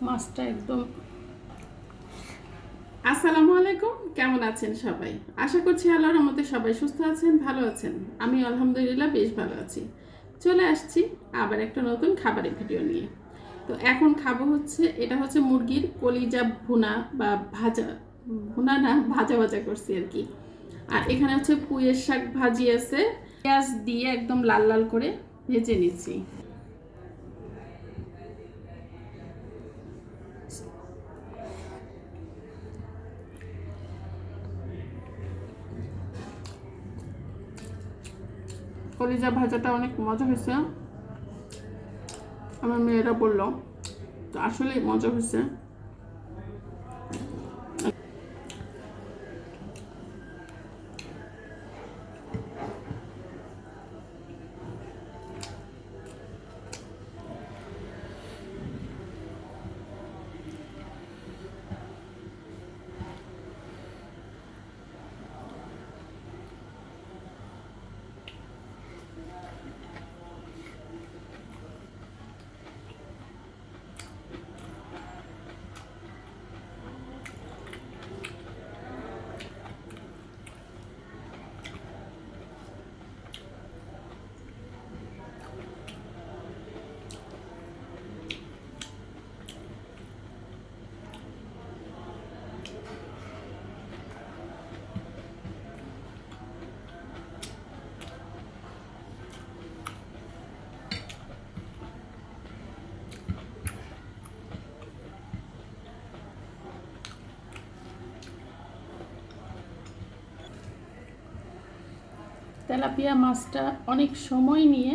মাছটা একদম। আসসালামু আলাইকুম, কেমন আছেন সবাই? আশা করছি আল্লাহর রহমতে সবাই সুস্থ আছেন, ভালো আছেন। আমি আলহামদুলিল্লাহ বেশ ভালো আছি। চলে আসছি আবার একটা নতুন খাবারের ভিডিও নিয়ে। তো এখন খাবো হচ্ছে, এটা হচ্ছে মুরগির কলিজা ভুনা বা ভাজা। ভুনা না, ভাজা ভাজা করছি আর কি। আর এখানে হচ্ছে পুঁইয়ের শাক ভাজি আছে, পেঁয়াজ দিয়ে একদম লাল লাল করে ভেজে নিচ্ছি। কলিজা ভাজাটা অনেক মজা হয়েছে, আমার মেয়েরা বললো। তো আসলেই মজা হয়েছে। তেলাপিয়া মাছটা অনেক সময় নিয়ে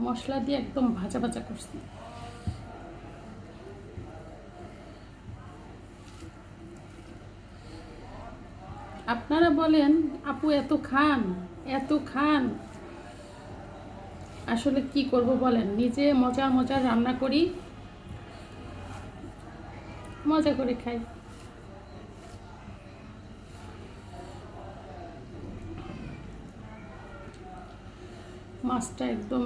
মশলা দিয়ে একদম ভাজা ভাজা করছি। আপনারা বলেন আপু এত খান, এত খান। আসলে কি করব বলেন, নিজে মজার মজার রান্না করি, মজা করে খাই। মাছটা একদম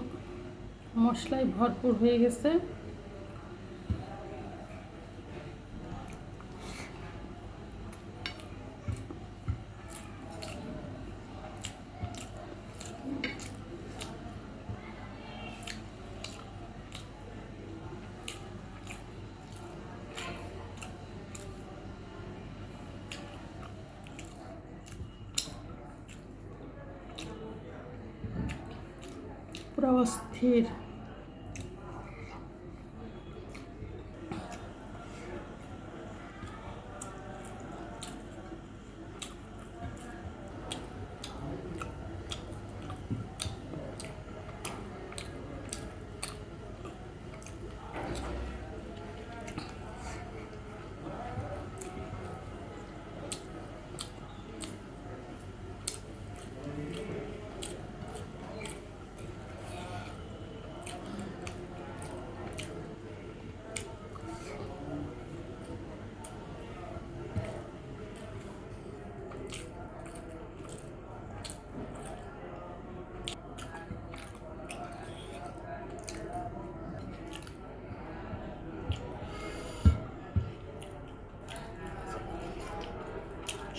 মশলায় ভরপুর হয়ে গেছে। পুরো অস্থির।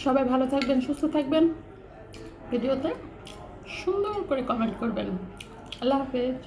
সবাই ভালো থাকবেন, সুস্থ থাকবেন। ভিডিওতে সুন্দর করে কমেন্ট করবেন। আল্লাহ হাফেজ।